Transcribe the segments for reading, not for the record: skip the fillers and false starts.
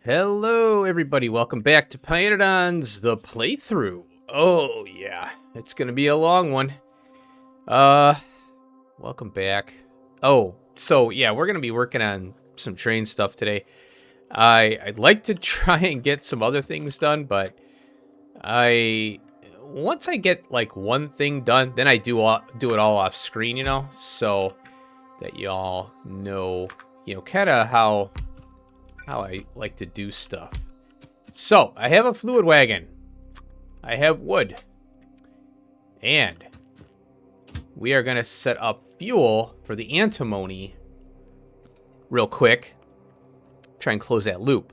Hello, everybody. Welcome back to pYanodons, the playthrough. Oh, yeah. It's going to be a long one. Uh, Welcome back. Oh, so, yeah, we're going to be working on some train stuff today. I'd like to try and get some other things done, but once I get, like, one thing done, then I do it all off screen, so that y'all know, kind of how I like to do stuff. So, I have a fluid wagon. I have wood. And we are going to set up fuel for the antimony real quick. Try and close that loop.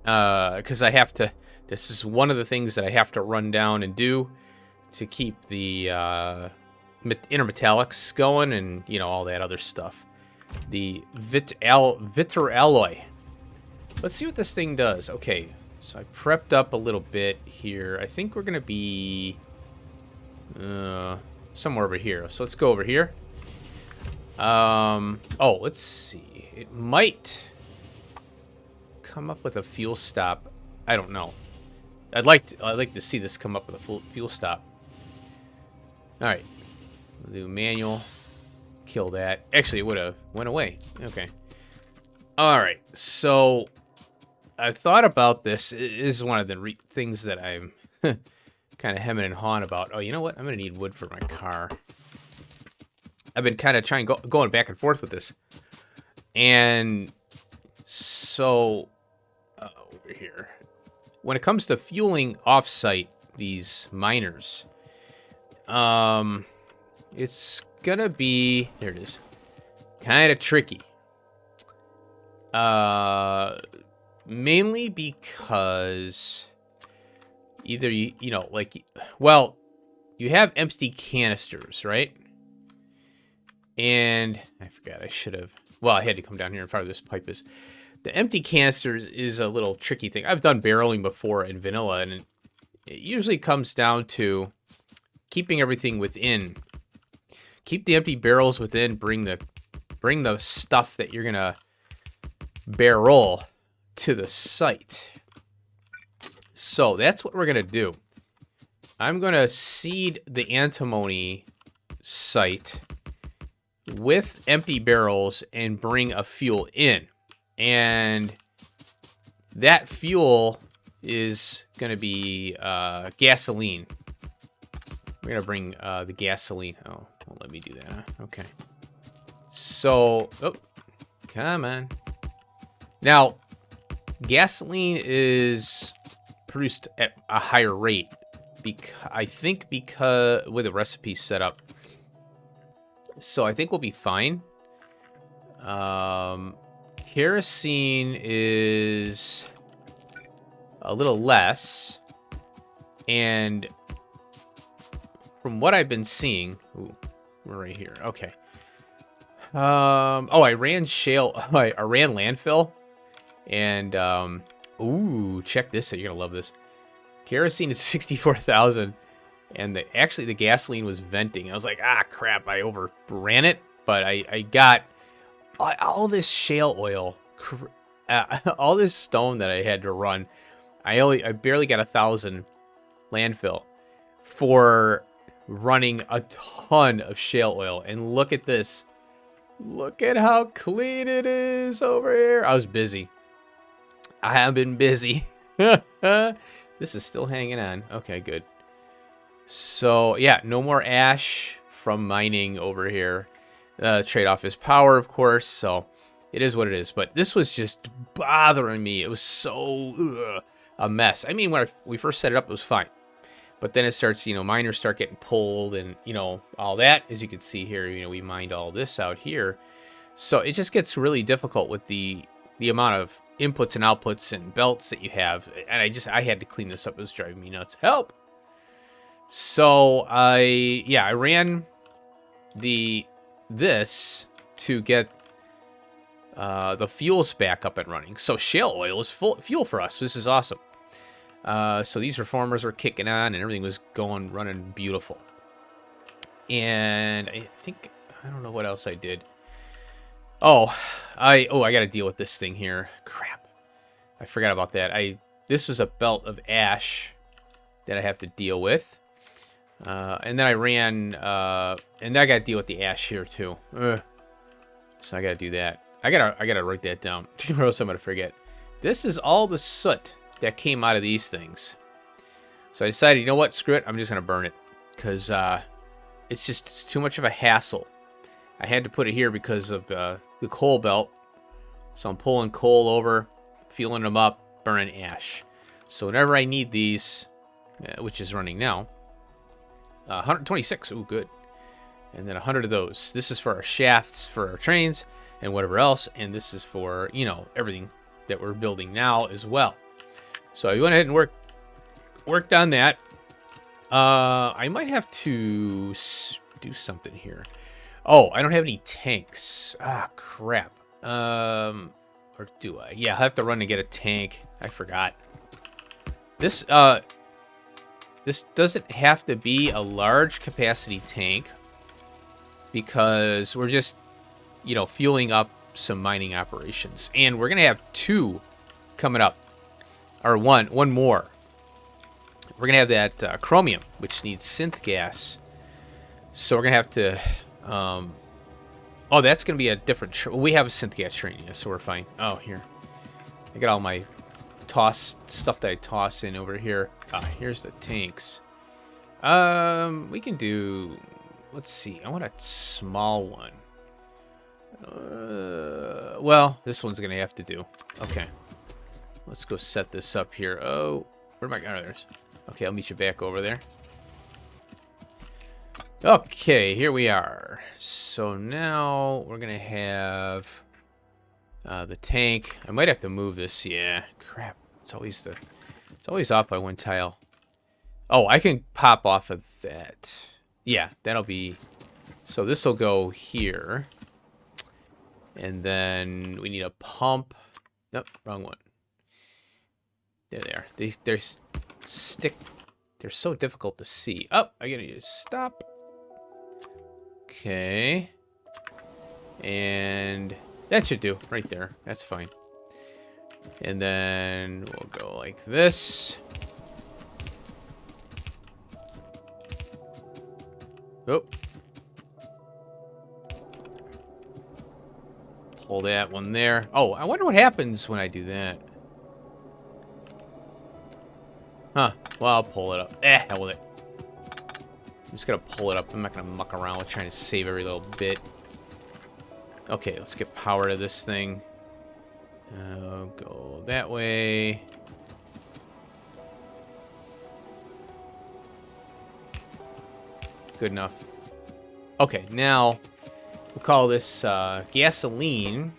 Because I have to... This is one of the things that I have to run down and do to keep the intermetallics going and, all that other stuff. The Vitter alloy. Let's see what this thing does. Okay, so I prepped up a little bit here. I think we're going to be somewhere over here. So let's go over here. Oh, let's see. It might come up with a fuel stop. I don't know. I'd like to see this come up with a fuel stop. All right. We'll do manual. Kill that. Actually, it would have went away. Okay. All right. So I've thought about this. This is one of the things that I'm kind of hemming and hawing about. Oh, you know what? I'm going to need wood for my car. I've been kind of going back and forth with this. And so, over here. When it comes to fueling off-site these miners, it's going to be, there it is, kind of tricky. Mainly because either you have empty canisters, right? And I forgot, I had to come down here and fire this pipe. The empty canisters is a little tricky thing. I've done barreling before in vanilla, and it usually comes down to keeping everything within. Keep the empty barrels within, bring the stuff that you're gonna barrel to the site. So that's what we're gonna do. I'm gonna seed the antimony site with empty barrels and bring a fuel in. And that fuel is gonna be gasoline. We're gonna bring the gasoline. Oh, won't let me do that, huh? Okay. So, oh, come on. Now, gasoline is produced at a higher rate, I think because with the recipe set up. So I think we'll be fine. Kerosene is a little less, and from what I've been seeing, ooh, we're right here. Okay. I ran I ran landfill. And, ooh, check this out. You're gonna love this. Kerosene is 64,000. And actually the gasoline was venting. I was like, crap, I overran it. But I got all this shale oil, all this stone that I had to run. I barely got 1,000 landfill for running a ton of shale oil. And look at this. Look at how clean it is over here. I was busy. I have been busy. This is still hanging on. Okay, good. So, yeah, no more ash from mining over here. Trade-off is power, of course, so it is what it is. But this was just bothering me. It was so a mess. I mean, when we first set it up, it was fine. But then it starts, miners start getting pulled and, all that. As you can see here, we mined all this out here. So it just gets really difficult with the amount of inputs and outputs and belts that you have. And I had to clean this up. It was driving me nuts. Help! So I ran this to get the fuels back up and running. So shale oil is fuel for us. This is awesome. So these reformers were kicking on and everything was running beautiful. And I don't know what else I did. I got to deal with this thing here. Crap. I forgot about that. This is a belt of ash that I have to deal with. And then I ran, and then I gotta deal with the ash here too. So I gotta do that. I gotta write that down, or else I'm gonna forget. This is all the soot that came out of these things. So I decided, you know what, screw it, I'm just gonna burn it. Because it's too much of a hassle. I had to put it here because of the coal belt. So I'm pulling coal over, fueling them up, burning ash. So whenever I need these, which is running now, 126, ooh, good. And then 100 of those. This is for our shafts, for our trains, and whatever else. And this is for, you know, everything that we're building now as well. So I went ahead and worked on that. I might have to do something here. Oh, I don't have any tanks. Ah, crap. Or do I? Yeah, I have to run and get a tank. I forgot. This doesn't have to be a large capacity tank because we're just, you know, fueling up some mining operations. And we're going to have 2 coming up. Or one more. We're going to have that chromium, which needs synth gas. So we're going to have to... oh, that's going to be a different... we have a synth gas train, yeah, so we're fine. Oh, here. I got all my stuff that I toss in over here. Ah, here's the tanks. We can do... let's see. I want a small one. Well, this one's going to have to do. Okay. Let's go set this up here. Oh, where am I? Oh, there's... okay, I'll meet you back over there. Okay, here we are. So now we're going to have the tank. I might have to move this. Yeah, crap. It's always off by one tile. Oh, I can pop off of that. Yeah, that'll be... so this will go here. And then we need a pump. Nope, wrong one. There they are. They're so difficult to see. Oh, I gotta need to stop. Okay. And that should do right there. That's fine. And then we'll go like this. Oh. Pull that one there. Oh, I wonder what happens when I do that. Huh. Well, I'll pull it up. Hell with it. I'm just gonna pull it up. I'm not gonna muck around with trying to save every little bit. Okay, let's get power to this thing. Go that way. Good enough. Okay, now we'll call this gasoline.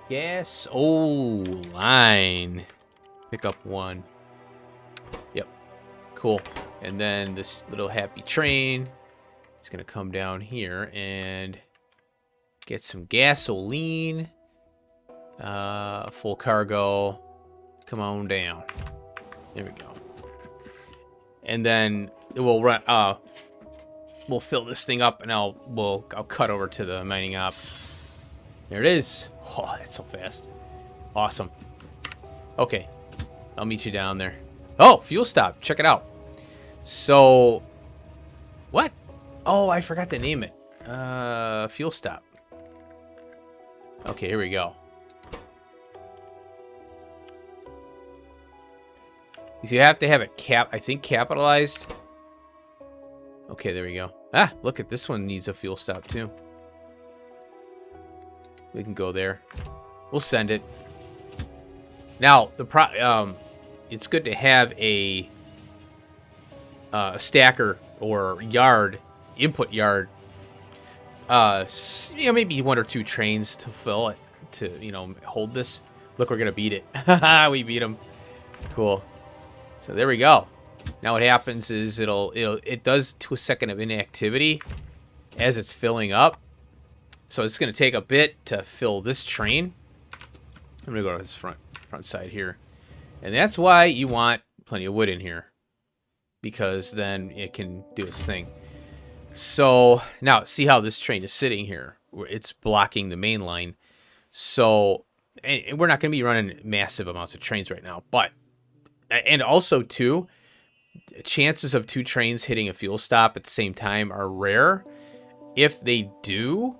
Gas. Oh, line. Pick up 1. Yep. Cool. And then this little happy train is going to come down here and get some gasoline. Full cargo. Come on down. There we go. And then it will run. We'll fill this thing up, and I'll cut over to the mining op. There it is. Oh, that's so fast. Awesome. Okay. I'll meet you down there. Oh, fuel stop. Check it out. So, what? Oh, I forgot to name it. Fuel stop. Okay, here we go. You have to have it capitalized. Okay, there we go. Ah, look at this one needs a fuel stop too. We can go there. We'll send it. Now, it's good to have a stacker or yard, input yard. Maybe 1 or 2 trains to fill it, to, hold this. Look, we're gonna beat it. We beat them. Cool. So there we go. Now what happens is it does 2 seconds of inactivity as it's filling up. So it's going to take a bit to fill this train. I'm going to go to this front side here. And that's why you want plenty of wood in here, because then it can do its thing. So now see how this train is sitting here. It's blocking the main line. So, and we're not going to be running massive amounts of trains right now. But, and also too, chances of 2 trains hitting a fuel stop at the same time are rare. If they do,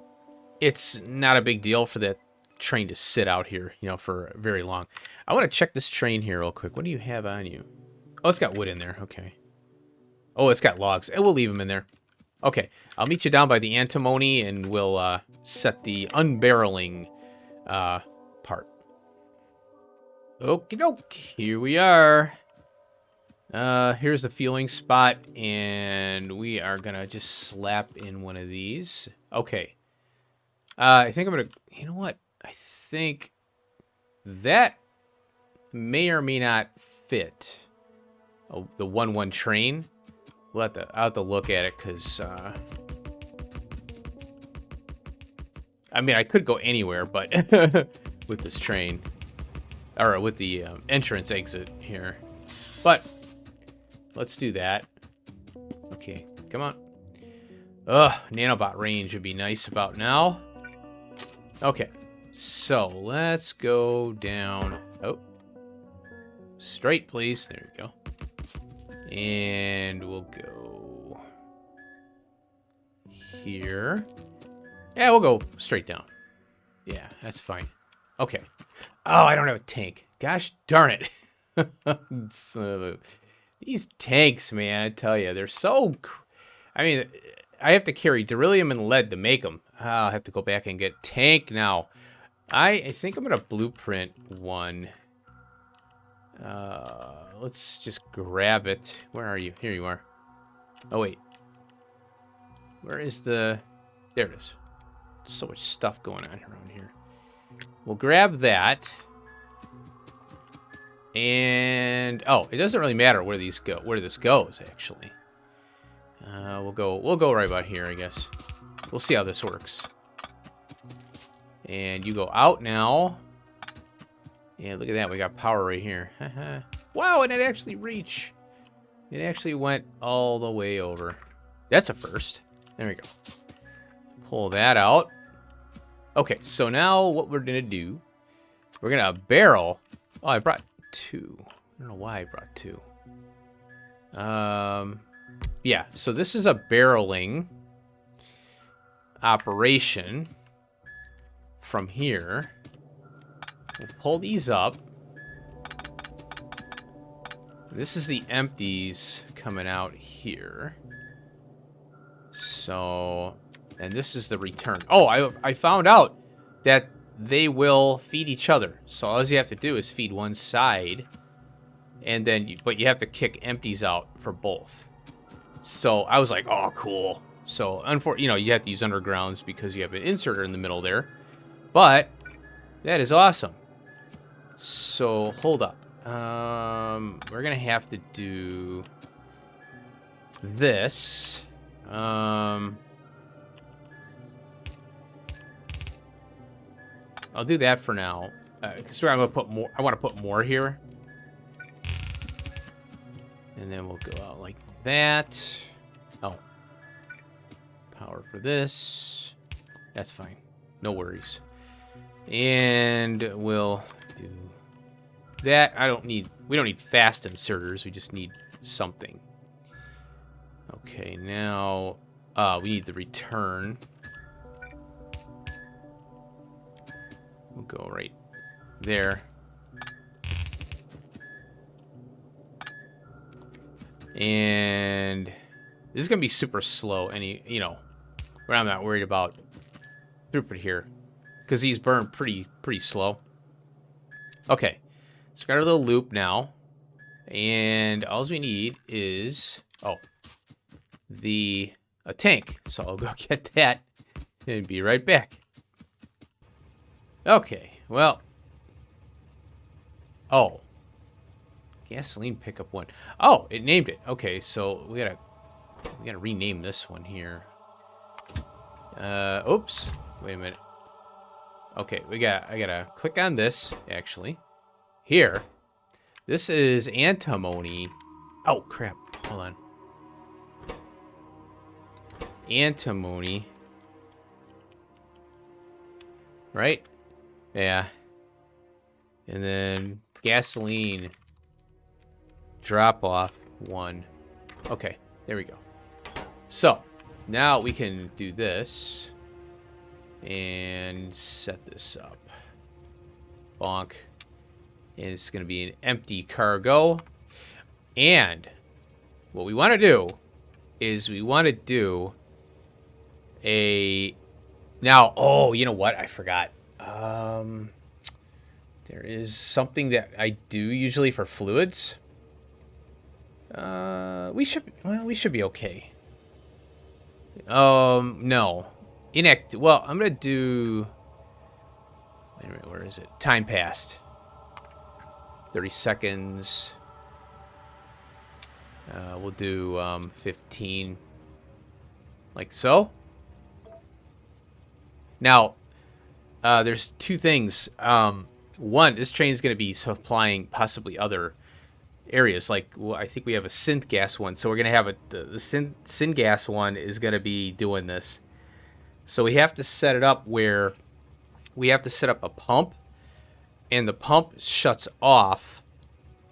it's not a big deal for that train to sit out here, you know, for very long. I want to check this train here real quick. What do you have on you? Oh, it's got wood in there. Okay. Oh, it's got logs. And we'll leave them in there. Okay. I'll meet you down by the antimony, and we'll set the unbarreling part. Okie doke. Here we are. Here's the fueling spot, and we are gonna just slap in one of these. Okay. I think I'm gonna, you know what? I think that may or may not fit the 1-1 train. I'll have to look at it, because, I mean, I could go anywhere, but with this train, or with the entrance exit here. But let's do that. Okay, come on. Nanobot range would be nice about now. Okay, so let's go down. Oh, straight, please. There we go. And we'll go here. Yeah, we'll go straight down. Yeah, that's fine. Okay. Oh, I don't have a tank. Gosh darn it. These tanks, man, I tell you, they're so... I mean, I have to carry beryllium and lead to make them. I'll have to go back and get tank now. I think I'm going to blueprint one. Let's just grab it. Where are you? Here you are. Oh, wait. Where is the... There it is. So much stuff going on around here. We'll grab that. And... Oh, it doesn't really matter where these go. Where this goes, actually. We'll go right about here, I guess. We'll see how this works. And you go out now. Yeah, look at that. We got power right here. Wow, and it actually reached. It actually went all the way over. That's a first. There we go. Pull that out. Okay, so now what we're going to do, we're going to barrel. Oh, I brought 2. I don't know why I brought 2. Yeah, so this is a barreling operation from here. We'll pull these up. This is the empties coming out here. So, and this is the return. Oh, I found out that they will feed each other. So all you have to do is feed one side, and then but you have to kick empties out for both. So I was like, oh, cool. So unfortunately, you have to use undergrounds because you have an inserter in the middle there. But that is awesome. So hold up. We're gonna have to do this. I'll do that for now. Because I'm gonna put more. I want to put more here, and then we'll go out like that. Oh, power for this. That's fine. No worries. And we'll do that. We don't need fast inserters. We just need something. Okay, now we need the return. We'll go right there. And this is gonna be super slow. Where I'm not worried about throughput here, because these burn pretty slow. Okay, so we got our little loop now, and all we need is a tank. So I'll go get that and be right back. Okay, well, gasoline pickup 1. Oh, it named it. Okay, so we gotta rename this one here. Oops. Wait a minute. Okay, I gotta click on this, actually. Here. This is antimony. Oh, crap. Hold on. antimony. Right? Yeah. And then gasoline drop off 1. Okay, there we go. So, now we can do this and set this up. Bonk. And it's going to be an empty cargo. And what we want to do is we want to do a... Now, oh, you know what? I forgot. There is something that I do usually for fluids. We should be okay. No. Well, I'm going to do... Wait a minute, where is it? Time passed. 30 seconds. We'll do 15. Like so. Now, there's 2 things. One, this train is going to be supplying possibly other areas. Like, well, I think we have a synth gas one. So we're going to have the synth gas one is going to be doing this. So we have to set it up where we have to set up a pump. And the pump shuts off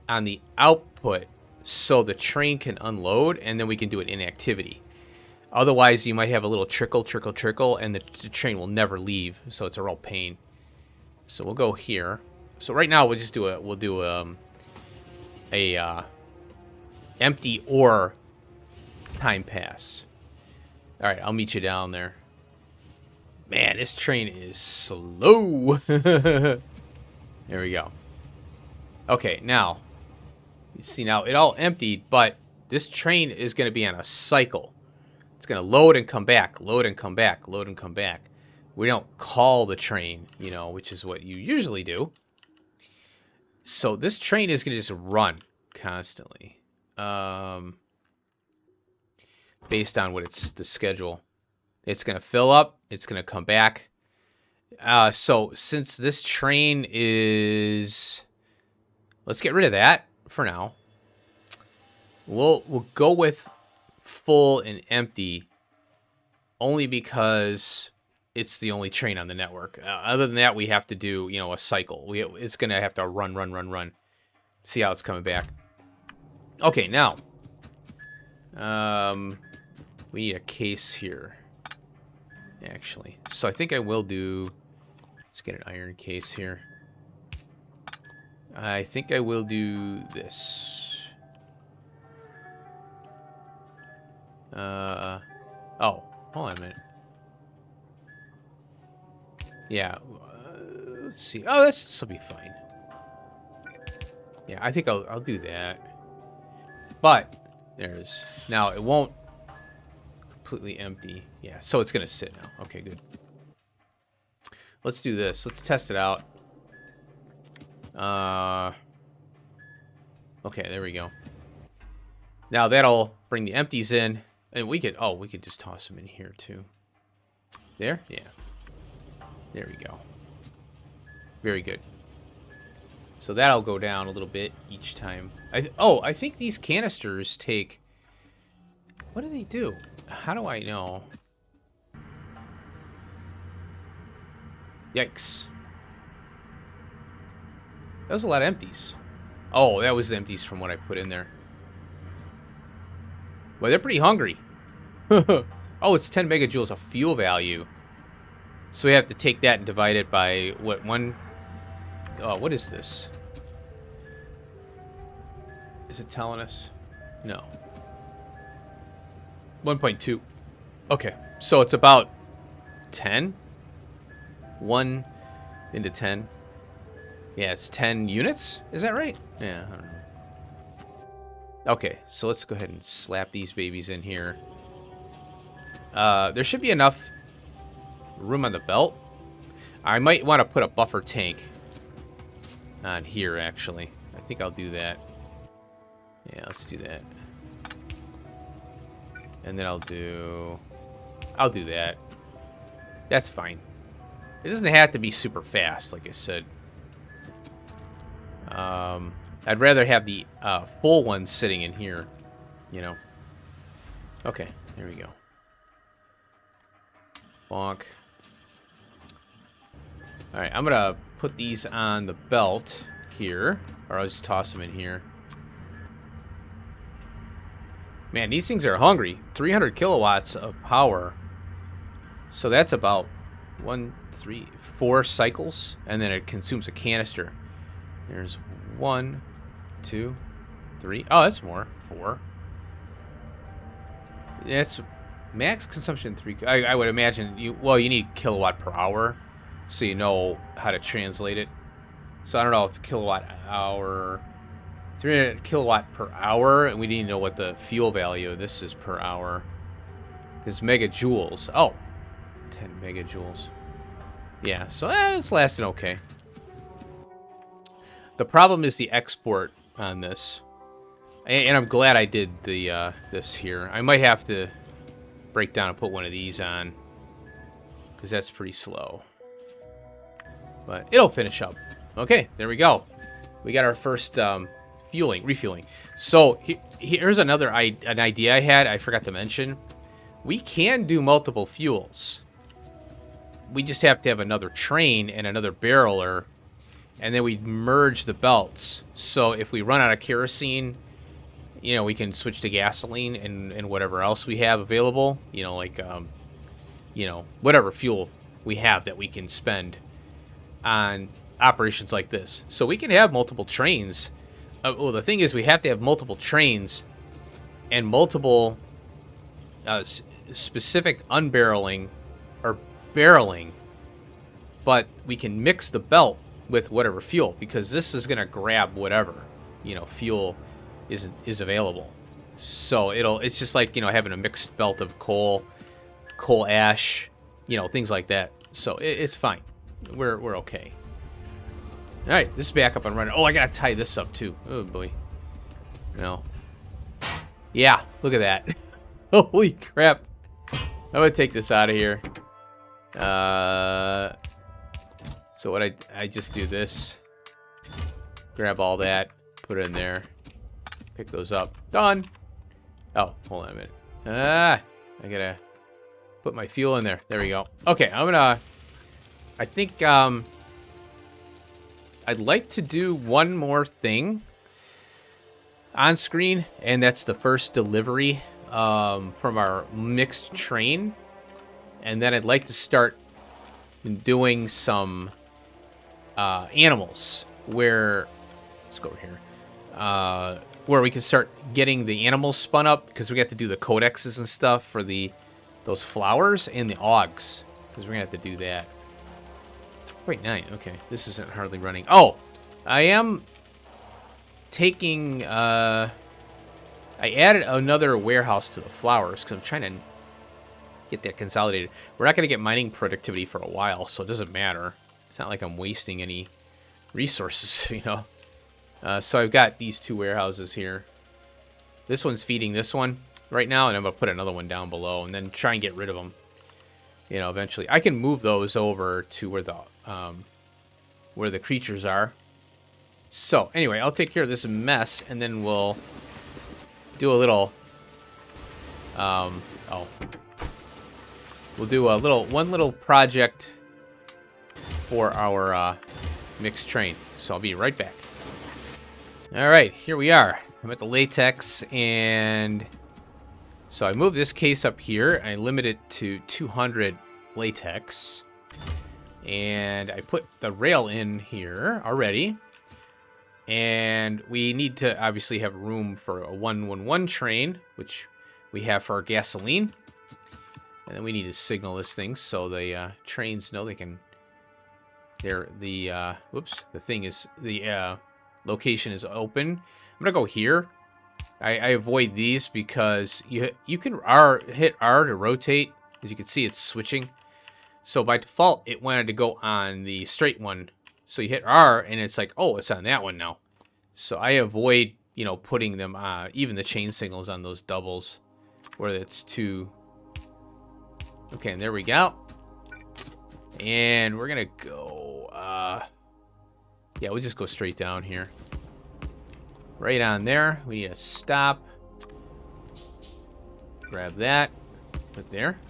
on the output so the train can unload, and then we can do it in activity. Otherwise, you might have a little trickle, and the train will never leave, so it's a real pain. So we'll go here. So right now we'll just do a empty or time pass. All right, I'll meet you down there. Man, this train is slow. There we go. Okay, now, you see now it all emptied, but this train is going to be on a cycle. It's going to load and come back, load and come back, load and come back. We don't call the train, you know, which is what you usually do. So this train is going to just run constantly. Based on what it's the schedule. It's going to fill up, it's going to come back. So since this train is, let's get rid of that for now. We'll go with full and empty only because it's the only train on the network. Other than that, we have to do, you know, a cycle. It's going to have to run. See how it's coming back. Okay, now we need a case here. Actually, so I think I will do, let's get an iron case here. I think I will do this. Oh, hold on a minute. Yeah, let's see. Oh, this will be fine. Yeah, I think I'll do that. But there's, now it won't completely empty. Yeah, so it's gonna sit now. Okay, good. Let's do this. Let's test it out. Okay, there we go. Now that'll bring the empties in, and we could just toss them in here too. There, yeah. There we go. Very good. So that'll go down a little bit each time. I think these canisters take. What do they do? How do I know? Yikes. That was a lot of empties. Oh, that was the empties from what I put in there. Well, they're pretty hungry. Oh, it's 10 megajoules of fuel value. So we have to take that and divide it by, what, one... Oh, what is this? Is it telling us? No. 1.2. Okay, so it's about 10? 1 into 10. Yeah, it's 10 units? Is that right? Yeah, I don't know. Okay, so let's go ahead and slap these babies in here. There should be enough room on the belt. I might want to put a buffer tank on here, actually. I think I'll do that. Yeah, let's do that. And then I'll do that. That's fine. It doesn't have to be super fast, like I said. I'd rather have the full one sitting in here, you know. Okay, here we go. Bonk. Alright, I'm gonna put these on the belt here. Or I'll just toss them in here. Man, these things are hungry. 300 kilowatts of power. So that's about 1, 3, 4 cycles. And then it consumes a canister. There's 1, 2, 3. Oh, that's more. 4. That's max consumption 3. I would imagine you need kilowatt per hour, so you know how to translate it. So I don't know if kilowatt hour, 300 kilowatt per hour, and we need to know what the fuel value of this is per hour. Because megajoules. Oh, 10 megajoules. Yeah, so it's lasting okay. The problem is the export on this. And I'm glad I did the this here. I might have to break down and put one of these on, because that's pretty slow. But it'll finish up. Okay, there we go. We got our first refueling. So here's an idea I had. I forgot to mention. We can do multiple fuels. We just have to have another train and another barreler, and then we merge the belts. So if we run out of kerosene, we can switch to gasoline and whatever else we have available. Like, whatever fuel we have that we can spend on operations like this. So we can have multiple trains. Well, the thing is, we have to have multiple trains and multiple specific unbarreling or barreling. But we can mix the belt with whatever fuel, because this is going to grab whatever, fuel is available. So it's just like, having a mixed belt of coal ash, things like that. So it's fine. We're okay. All right, this is back up and running. Oh, I gotta tie this up too. Oh boy. No. Yeah, look at that. Holy crap. I'm gonna take this out of here. So what I just do this. Grab all that, put it in there. Pick those up. Done. Oh, hold on a minute. I gotta put my fuel in there. There we go. Okay, I think I'd like to do one more thing on screen, and that's the first delivery from our mixed train. And then I'd like to start doing some animals where, let's go over here, where we can start getting the animals spun up, because we got to do the codexes and stuff for those flowers and the augs, because we're gonna have to do that. Wait, 9. Okay, this isn't hardly running. Oh, I am taking. I added another warehouse to the flowers because I'm trying to get that consolidated. We're not gonna get mining productivity for a while, so it doesn't matter. It's not like I'm wasting any resources, So I've got these 2 warehouses here. This one's feeding this one right now, and I'm going to put another one down below and then try and get rid of them. Eventually. I can move those over to where the creatures are. So, anyway, I'll take care of this mess, and then we'll do a little... We'll do one little project for our mixed train. So I'll be right back. All right, here we are. I'm at the latex, and so I moved this case up here. I limit it to 200 latex, and I put the rail in here already. And we need to obviously have room for a 111 train, which we have for our gasoline. And then we need to signal this thing so the trains know they can. The location is open. I'm gonna go here. I avoid these because you can hit R to rotate. As you can see, it's switching. So by default, it wanted to go on the straight one. So you hit R, and it's like, oh, it's on that one now. So I avoid, putting them, even the chain signals on those doubles, where it's too. Okay, and there we go. And we're gonna go. Yeah, we'll just go straight down here. Right on there. We need to stop. Grab that. Put there.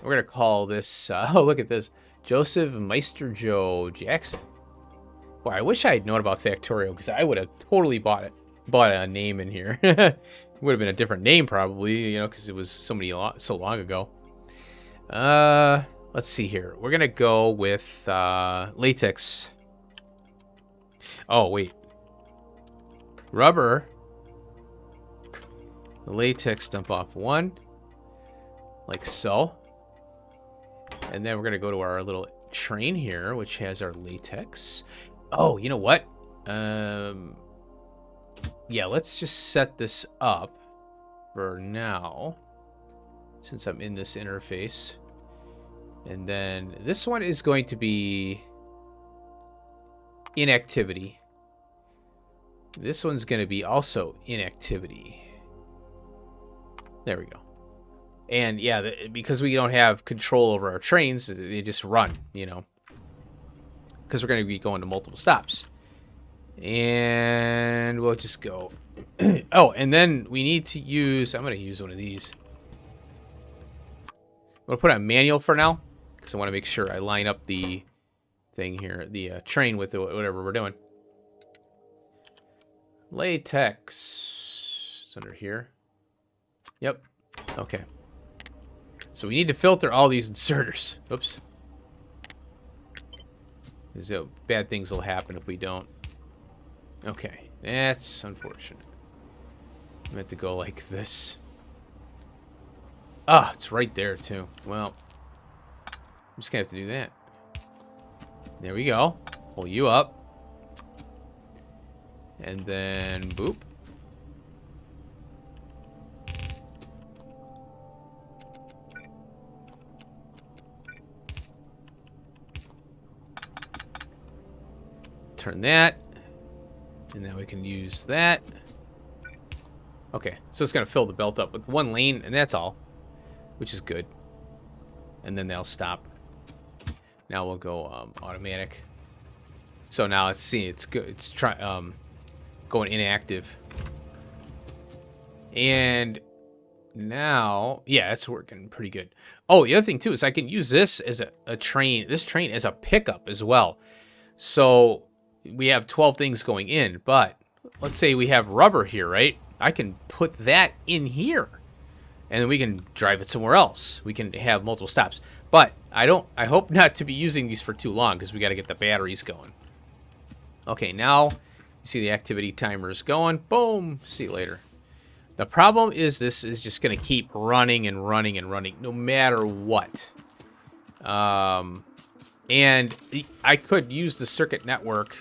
We're going to call this, oh, look at this. Joseph Meister Joe Jackson. Boy, I wish I had known about Factorio, because I would have totally bought a name in here. It would have been a different name probably, you know, because it was so long ago. Let's see here. We're going to go with latex. Oh, wait. Rubber. Latex dump off 1. Like so. And then we're going to go to our little train here, which has our latex. Oh, you know what? Yeah, let's just set this up for now, since I'm in this interface. And then this one is going to be inactivity. This one's going to be also inactivity. There we go. And yeah, because we don't have control over our trains, they just run, you know, because we're going to be going to multiple stops. And we'll just go. Oh, and then we need to use, I'm going to use one of these. I'm going to put on manual for now, because I want to make sure I line up the thing here, the train with whatever we're doing. Latex. It's under here. Yep. Okay. So we need to filter all these inserters. Oops. Bad things will happen if we don't. Okay. That's unfortunate. I meant to go like this. Ah, it's right there too. Well, I'm just gonna have to do that. There we go. Pull you up. And then boop. Turn that. And now we can use that. Okay, so it's going to fill the belt up with one lane, and that's all. Which is good. And then they'll stop. Now we'll go automatic. So now let's see, it's good. It's going inactive. And now, yeah, it's working pretty good. Oh, the other thing too is I can use this as a train. This train as a pickup as well. So we have 12 things going in, but let's say we have rubber here, right? I can put that in here, and then we can drive it somewhere else. We can have multiple stops, but I hope not to be using these for too long, because we got to get the batteries going. Okay, now you see the activity timer is going. Boom. See you later. The problem is this is just going to keep running and running and running no matter what. And I could use the circuit network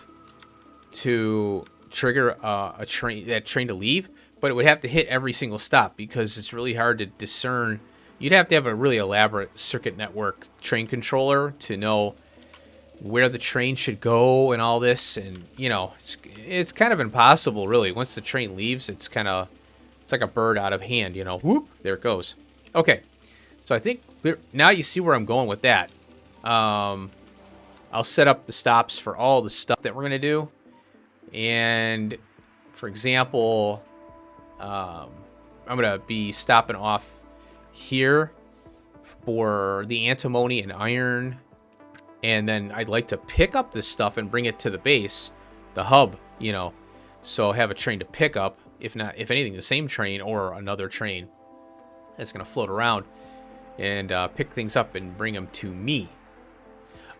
to trigger that train to leave, but it would have to hit every single stop, because it's really hard to discern. You'd have to have a really elaborate circuit network train controller to know where the train should go and all this, and you know, it's kind of impossible really. Once the train leaves, it's like a bird out of hand, you know. Whoop, there it goes. Okay, so I think now you see where I'm going with that. I'll set up the stops for all the stuff that we're gonna do. And for example, I'm gonna be stopping off here for the antimony and iron, and then I'd like to pick up this stuff and bring it to the base, the hub, you know, so have a train to pick up, if anything, the same train or another train that's gonna float around and pick things up and bring them to me.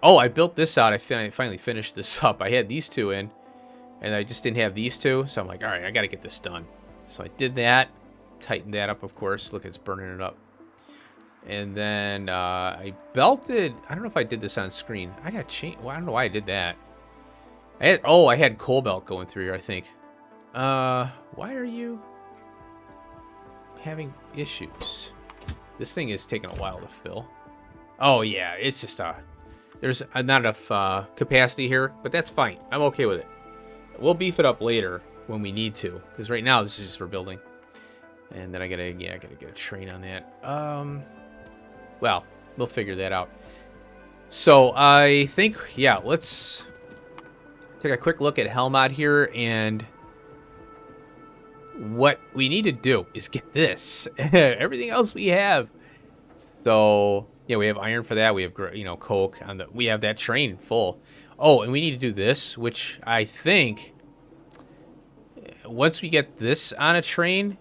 Oh, I built this out. I finally finished this up. I had these two in, and I just didn't have these two, so I'm like, all right, I got to get this done. So I did that, tightened that up, of course. Look, it's burning it up. And then I belted. I don't know if I did this on screen. I got to change. Well, I don't know why I did that. I had coal belt going through here, I think. Why are you having issues? This thing is taking a while to fill. Oh yeah, it's just there's not enough capacity here, but that's fine. I'm okay with it. We'll beef it up later when we need to, because right now this is just for building. And then I gotta get a train on that. Well, we'll figure that out. So I think, yeah, let's take a quick look at Helmod here, and what we need to do is get this. Everything else we have. So Yeah, we have iron for that. We have, coke on the. We have that train full. Oh, and we need to do this, which I think once we get this on a train,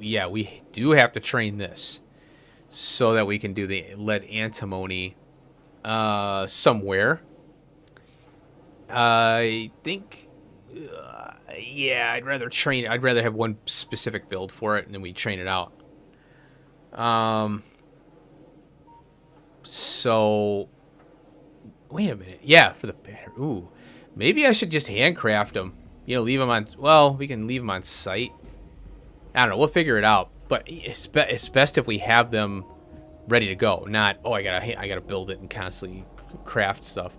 yeah, we do have to train this so that we can do the lead antimony somewhere. I think, yeah, I'd rather train it. I'd rather have one specific build for it, and then we train it out. So, wait a minute. Yeah, for the battery. Ooh, maybe I should just handcraft them. Leave them on. Well, we can leave them on site. I don't know. We'll figure it out. But it's best if we have them ready to go. Not, I gotta build it and constantly craft stuff.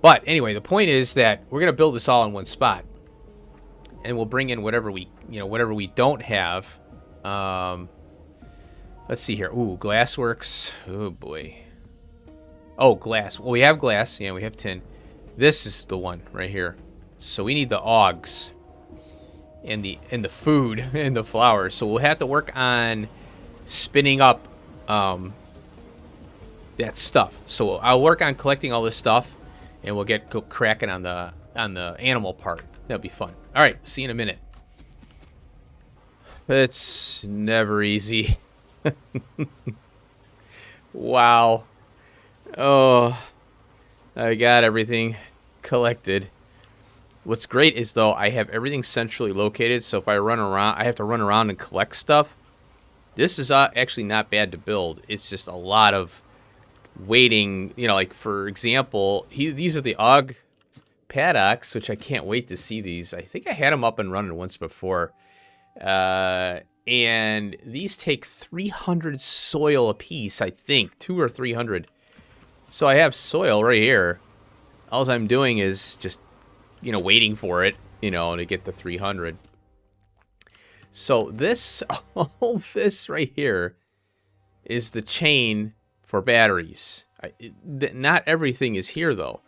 But anyway, the point is that we're gonna build this all in one spot, and we'll bring in whatever we don't have. Let's see here. Ooh, glassworks. Oh boy. Oh, glass. Well, we have glass. Yeah, we have tin. This is the one right here. So we need the augs and the food and the flowers. So we'll have to work on spinning up that stuff. So I'll work on collecting all this stuff, and we'll go cracking on the animal part. That'll be fun. All right, see you in a minute. It's never easy. Wow. Oh, I got everything collected. What's great is, though, I have everything centrally located, so if I run around, I have to run around and collect stuff. This is actually not bad to build. It's just a lot of waiting. Like, for example, these are the AUG paddocks, which I can't wait to see these. I think I had them up and running once before. And these take 300 soil apiece, I think. 200 or 300. So I have soil right here. All I'm doing is just, waiting for it, to get the 300. So all this right here is the chain for batteries. Not everything is here, though.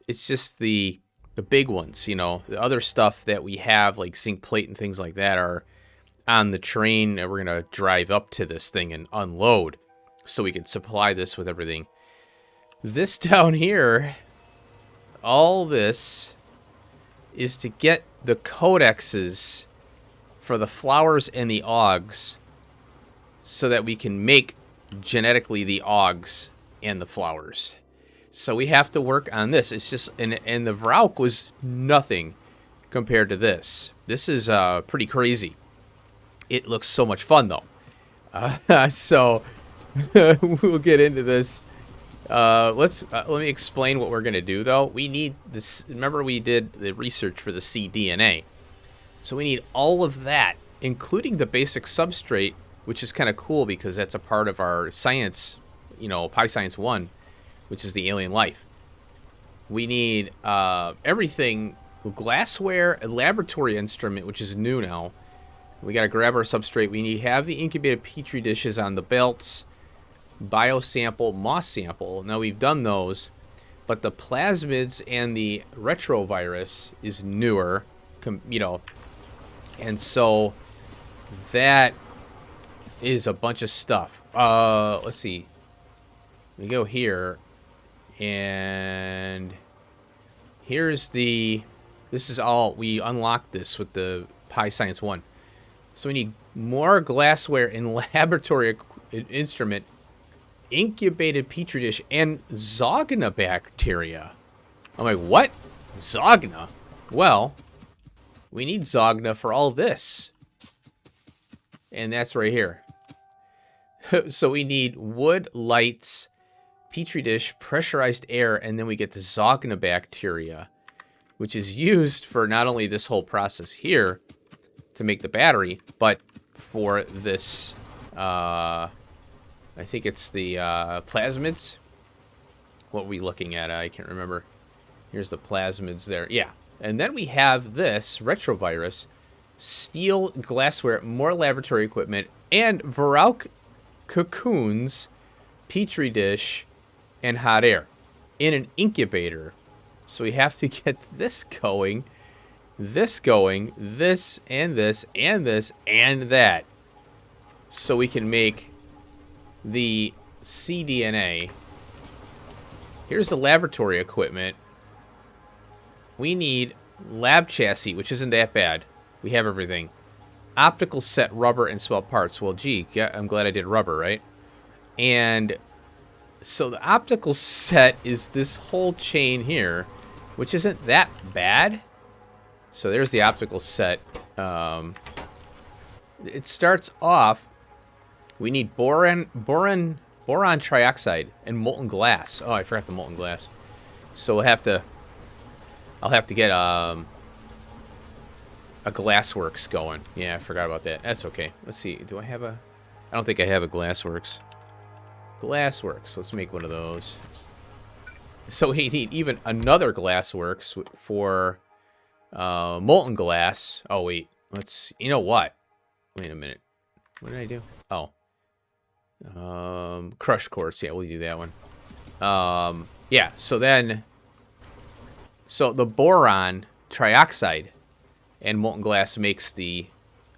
It's just the big ones, The other stuff that we have, like zinc plate and things like that, are on the train, and we're going to drive up to this thing and unload so we can supply this with everything. This down here, all this is to get the codexes for the flowers and the augs so that we can make genetically the augs and the flowers. So we have to work on this. It's just, and the Vrauk was nothing compared to this. This is pretty crazy. It looks so much fun, though. So we'll get into this. Let me explain what we're gonna do, though. We need this. Remember, we did the research for the cDNA, so we need all of that, including the basic substrate, which is kind of cool because that's a part of our science, PyScience 1, which is the alien life. We need everything: glassware, a laboratory instrument, which is new now. We gotta grab our substrate. We need to have the incubated petri dishes on the belts. Biosample, moss sample. Now we've done those, but the plasmids and the retrovirus is newer, and so that is a bunch of stuff. Let's see. We go here, and here's this is all, we unlocked this with the PyScience 1. So we need more glassware and laboratory instrument, incubated petri dish, and Zogna bacteria. I'm like, what? Zogna? Well, we need Zogna for all this. And that's right here. So we need wood, lights, petri dish, pressurized air, and then we get the Zogna bacteria, which is used for not only this whole process here to make the battery, but for this, I think it's the plasmids. What are we looking at? I can't remember. Here's the plasmids there. Yeah. And then we have this retrovirus, steel, glassware, more laboratory equipment, and Vrauk cocoons, petri dish, and hot air in an incubator. So we have to get this going, this and this, and this, and that. So we can make the cDNA. Here's the laboratory equipment. We need lab chassis, which isn't that bad. We have everything. Optical set, rubber, and small parts. Well, gee, I'm glad I did rubber, right? And so the optical set is this whole chain here, which isn't that bad. So there's the optical set. It starts off, we need boron trioxide and molten glass. Oh, I forgot the molten glass. So I'll have to get a glassworks going. Yeah, I forgot about that. That's okay. Let's see. Do I have a... I don't think I have a glassworks. Glassworks. Let's make one of those. So we need even another glassworks for molten glass. Oh, wait. Let's... You know what? Wait a minute. What did I do? Oh. Crushed quartz. Yeah, we'll do that one. Yeah, so then... So the boron trioxide and molten glass makes the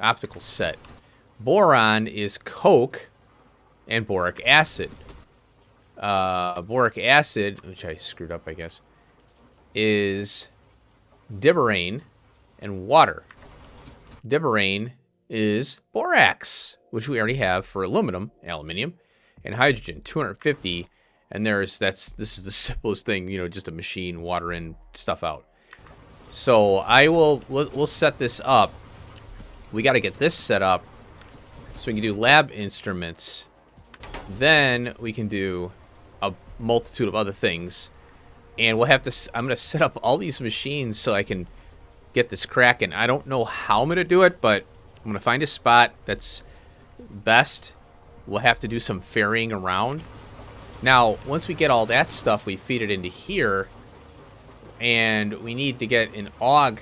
optical set. Boron is coke and boric acid. Boric acid, which I screwed up, I guess, is diborane and water. Diborane is borax, which we already have for aluminium, and hydrogen, 250. And this is the simplest thing, you know, just a machine, water in, stuff out. So we'll set this up. We got to get this set up so we can do lab instruments. Then we can do a multitude of other things. And we'll have to, I'm going to set up all these machines so I can get this cracking. I don't know how I'm going to do it, but I'm going to find a spot that's best. We'll have to do some ferrying around. Now, once we get all that stuff, we feed it into here. And we need to get an aug.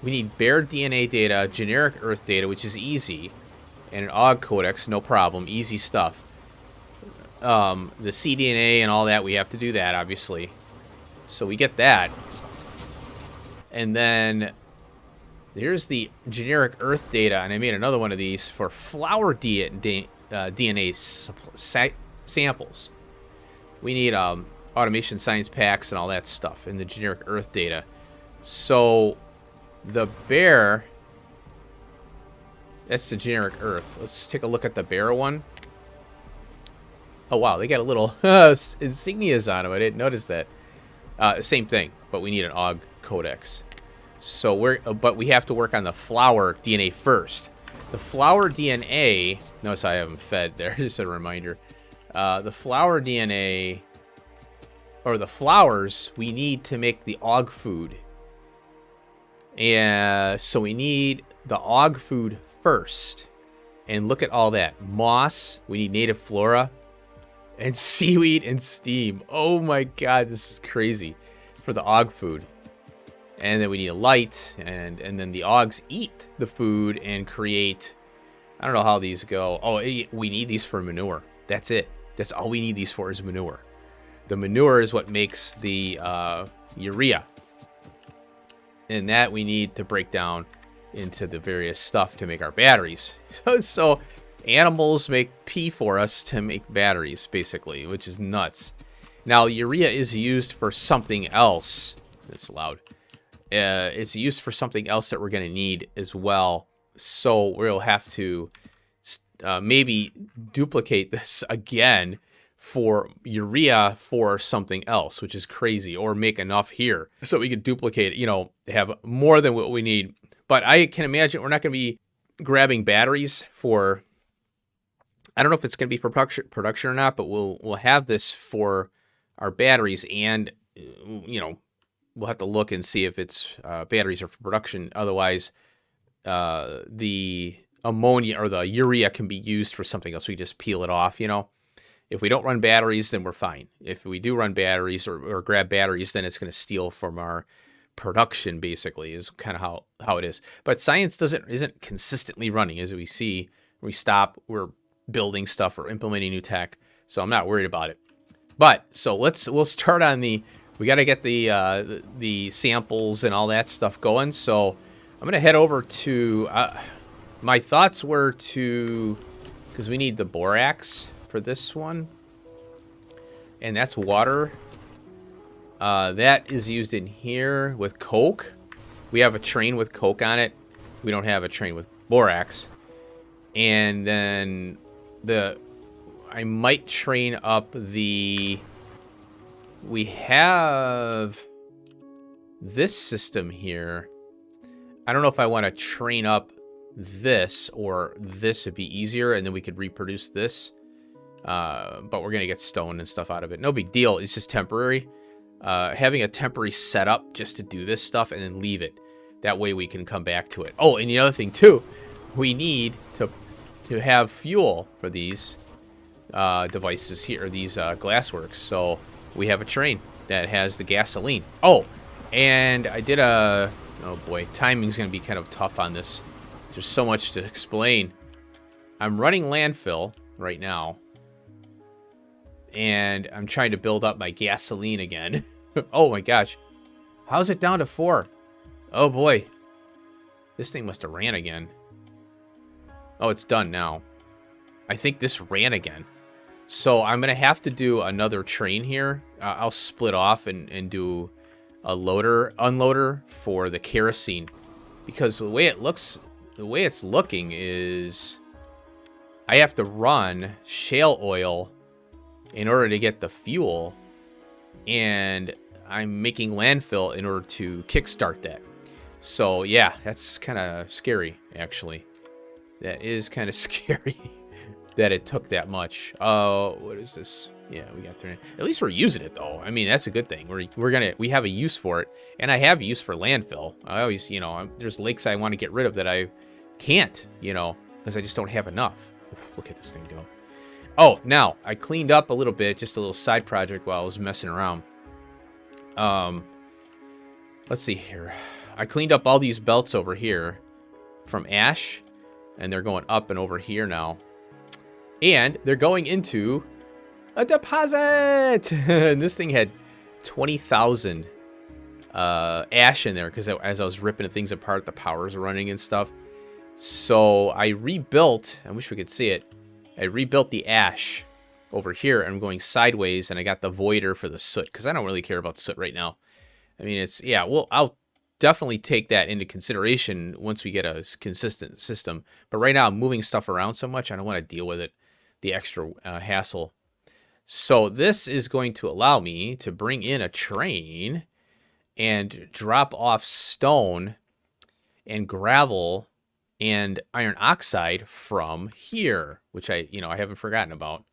We need bare DNA data, generic Earth data, which is easy. And an aug codex, no problem. Easy stuff. The cDNA and all that, we have to do that, obviously. So we get that. And then here's the generic Earth data. And I made another one of these for flower DNA samples. We need automation science packs and all that stuff in the generic Earth data. So the bear, that's the generic Earth. Let's take a look at the bear one. Oh wow, they got a little insignias on them. I didn't notice that. Same thing, but we need an aug codex. So but we have to work on the flower DNA first. The flower DNA, notice I haven't fed there, just a reminder. The flower DNA, or the flowers, we need to make the aug food. And so we need the aug food first. And look at all that. Moss, we need native flora, and seaweed and steam. Oh my god, this is crazy for the aug food. And then we need a light, and then the augs eat the food and create, I don't know how these go. Oh, we need these for manure. That's it. That's all we need these for is manure. The manure is what makes the urea. And that we need to break down into the various stuff to make our batteries. So animals make pee for us to make batteries, basically, which is nuts. Now, urea is used for something else. It's loud. It's used for something else that we're going to need as well. So we'll have to maybe duplicate this again for urea for something else, which is crazy, or make enough here so we can duplicate it, you know, have more than what we need. But I can imagine we're not going to be grabbing batteries for, I don't know if it's going to be for production or not, but we'll have this for our batteries, and you know, we'll have to look and see if it's batteries are for production. Otherwise, the ammonia or the urea can be used for something else. We just peel it off, you know. If we don't run batteries, then we're fine. If we do run batteries or grab batteries, then it's going to steal from our production, basically, is kind of how it is. But science isn't consistently running. As we see, we stop, we're building stuff or implementing new tech. So I'm not worried about it. But so we'll start on we got to get the samples and all that stuff going. So I'm going to head over to, my thoughts were because we need the borax for this one. And that's water. That is used in here with coke. We have a train with coke on it. We don't have a train with borax. And then I might train up the... We have this system here. I don't know if I want to train up this or this would be easier, and then we could reproduce this. But we're going to get stone and stuff out of it. No big deal. It's just temporary. Having a temporary setup just to do this stuff and then leave it. That way we can come back to it. Oh, and the other thing too, we need to have fuel for these devices here, these glassworks. So we have a train that has the gasoline. Oh, and I did a... Oh boy, timing's going to be kind of tough on this. There's so much to explain. I'm running landfill right now. And I'm trying to build up my gasoline again. Oh my gosh. How's it down to 4? Oh boy. This thing must have ran again. Oh, it's done now. I think this ran again. So I'm going to have to do another train here. I'll split off and do a unloader for the kerosene. Because the way it's looking is I have to run shale oil in order to get the fuel, and I'm making landfill in order to kickstart that. So yeah, that's kind of scary, actually. That is kind of scary that it took that much. What is this? Yeah, we got 3. At least we're using it though. I mean, that's a good thing. We have a use for it, and I have use for landfill. I always, there's lakes I want to get rid of that I can't, because I just don't have enough. Look at this thing go. Oh, now I cleaned up a little bit, just a little side project while I was messing around. Let's see here. I cleaned up all these belts over here from ash, and they're going up and over here now. And they're going into a deposit. And this thing had 20,000 ash in there because as I was ripping things apart, the powers were running and stuff. So I rebuilt, I wish we could see it. I rebuilt the ash over here. I'm going sideways, and I got the voider for the soot because I don't really care about soot right now. I mean, I'll definitely take that into consideration once we get a consistent system. But right now, I'm moving stuff around so much, I don't want to deal with it, the extra hassle. So this is going to allow me to bring in a train and drop off stone and gravel and iron oxide from here, which I haven't forgotten about.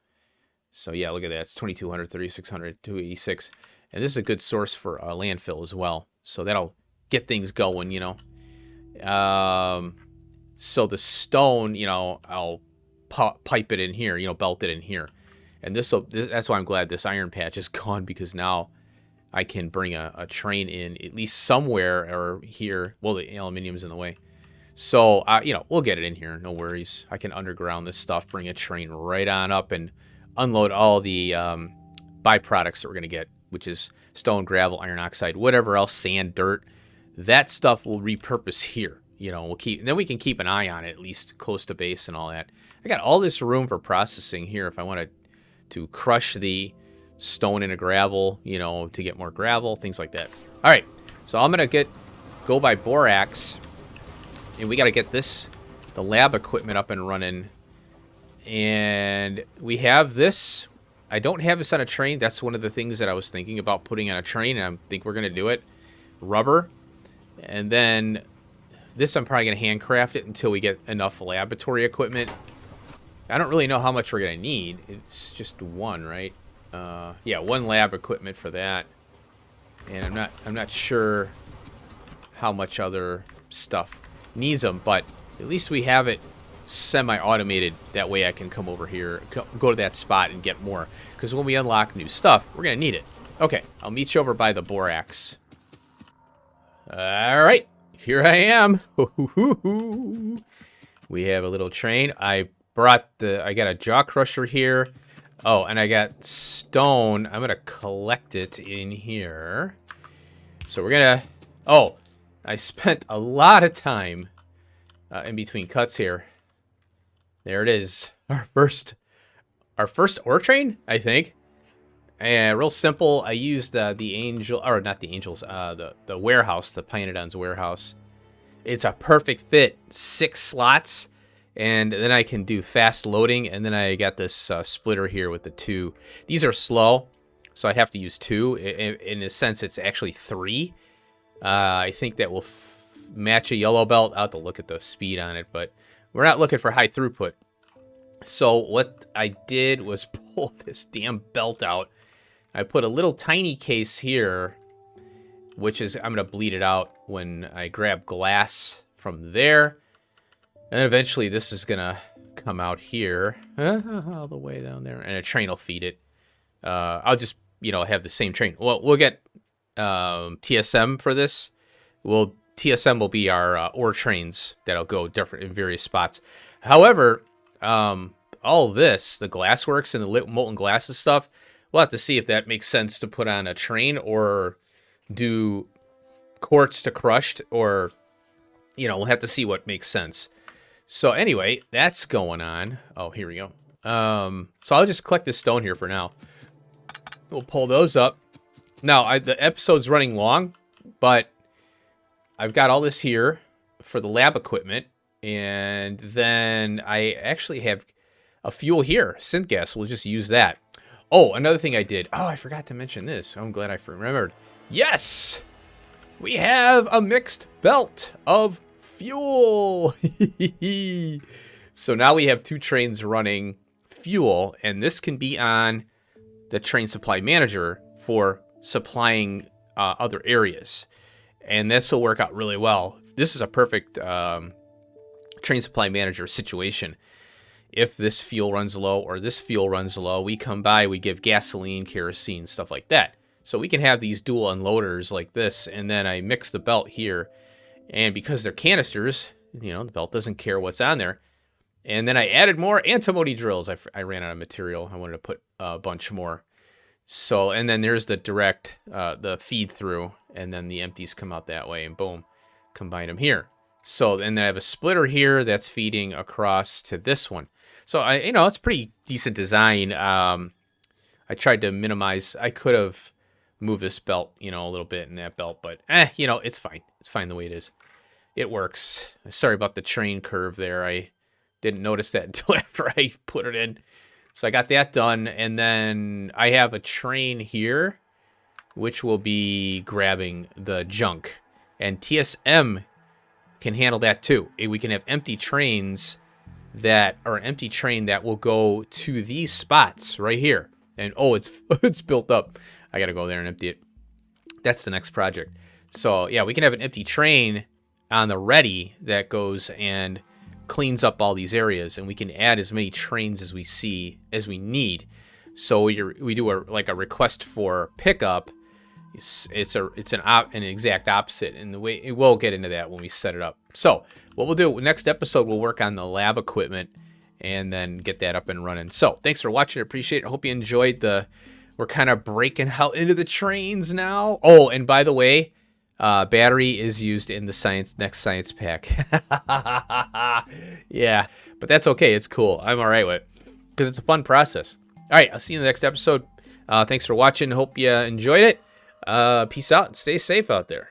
So yeah, look at that. It's 2,200, 3,600, 286. And this is a good source for landfill as well. So that'll get things going, So the stone, I'll pipe it in here, belt it in here. And that's why I'm glad this iron patch is gone, because now I can bring a train in at least somewhere or here. Well, the aluminium's in the way. So, we'll get it in here. No worries. I can underground this stuff, bring a train right on up and unload all the byproducts that we're going to get, which is stone, gravel, iron oxide, whatever else, sand, dirt. That stuff we'll repurpose here. Then we can keep an eye on it, at least close to base and all that. I got all this room for processing here if I wanted to crush the stone into gravel, to get more gravel, things like that. All right, so I'm going to go by borax. And we got to get the lab equipment up and running. And we have this. I don't have this on a train. That's one of the things that I was thinking about putting on a train, and I think we're going to do it. Rubber. And then this I'm probably going to handcraft it until we get enough laboratory equipment. I don't really know how much we're going to need. It's just one, right? Yeah, one lab equipment for that. And I'm not sure how much other stuff needs them, but at least we have it semi-automated. That way I can come over here, go to that spot and get more, because when we unlock new stuff, we're gonna need it. Okay, I'll meet you over by the borax. All right, here I am. We have a little train. I got a jaw crusher here. Oh, and I got stone. I'm gonna collect it in here. So we're gonna, I spent a lot of time in between cuts here. There it is. Our first our first ore train, I think. And real simple. I used the Angel, or not the Angels, the warehouse, the pYanodons warehouse. It's a perfect fit, 6 slots, and then I can do fast loading. And then I got this splitter here with the 2. These are slow, so I have to use 2. In a sense, it's actually 3. I think that will match a yellow belt. I'll have to look at the speed on it, but we're not looking for high throughput. So what I did was pull this damn belt out. I put a little tiny case here, which is, I'm going to bleed it out when I grab glass from there. And eventually this is going to come out here all the way down there, and a train will feed it. I'll just, have the same train. Well, we'll get TSM for this. TSM will be our ore trains that'll go different in various spots. However, all of this, the glassworks and the molten glasses stuff, we'll have to see if that makes sense to put on a train or do quartz to crushed, or, we'll have to see what makes sense. So anyway, that's going on. Oh, here we go. So I'll just collect this stone here for now. We'll pull those up. Now, the episode's running long, but I've got all this here for the lab equipment, and then I actually have a fuel here, synth gas. We'll just use that. Oh, another thing I did. Oh, I forgot to mention this. I'm glad I remembered. Yes! We have a mixed belt of fuel. So now we have 2 trains running fuel, and this can be on the train supply manager for supplying other areas. And this will work out really well. This is a perfect train supply manager situation. If this fuel runs low or this fuel runs low, we come by, we give gasoline, kerosene, stuff like that. So we can have these dual unloaders like this, and then I mix the belt here. And because they're canisters, the belt doesn't care what's on there. And then I added more antimony drills. I ran out of material. I wanted to put a bunch more. So, and then there's the direct, the feed through, and then the empties come out that way, and boom, combine them here. So, and then I have a splitter here that's feeding across to this one. So, it's pretty decent design. I tried to minimize. I could have moved this belt, a little bit in that belt, but, it's fine. It's fine the way it is. It works. Sorry about the train curve there. I didn't notice that until after I put it in. So I got that done, and then I have a train here, which will be grabbing the junk. And TSM can handle that too. We can have empty trains that are an empty train that will go to these spots right here. And oh, it's built up. I got to go there and empty it. That's the next project. So yeah, we can have an empty train on the ready that goes and cleans up all these areas, and we can add as many trains as we need. So we do a request for pickup. It's an exact opposite, and the way we'll get into that when we set it up. So what we'll do next episode, we'll work on the lab equipment and then get that up and running. So thanks for watching. I appreciate it. I hope you enjoyed we're kind of breaking out into the trains now. Oh, and by the way, battery is used in the next science pack. Yeah, but that's okay. It's cool. I'm all right with it because it's a fun process. All right, I'll see you in the next episode. Thanks for watching. Hope you enjoyed it. Peace out and stay safe out there.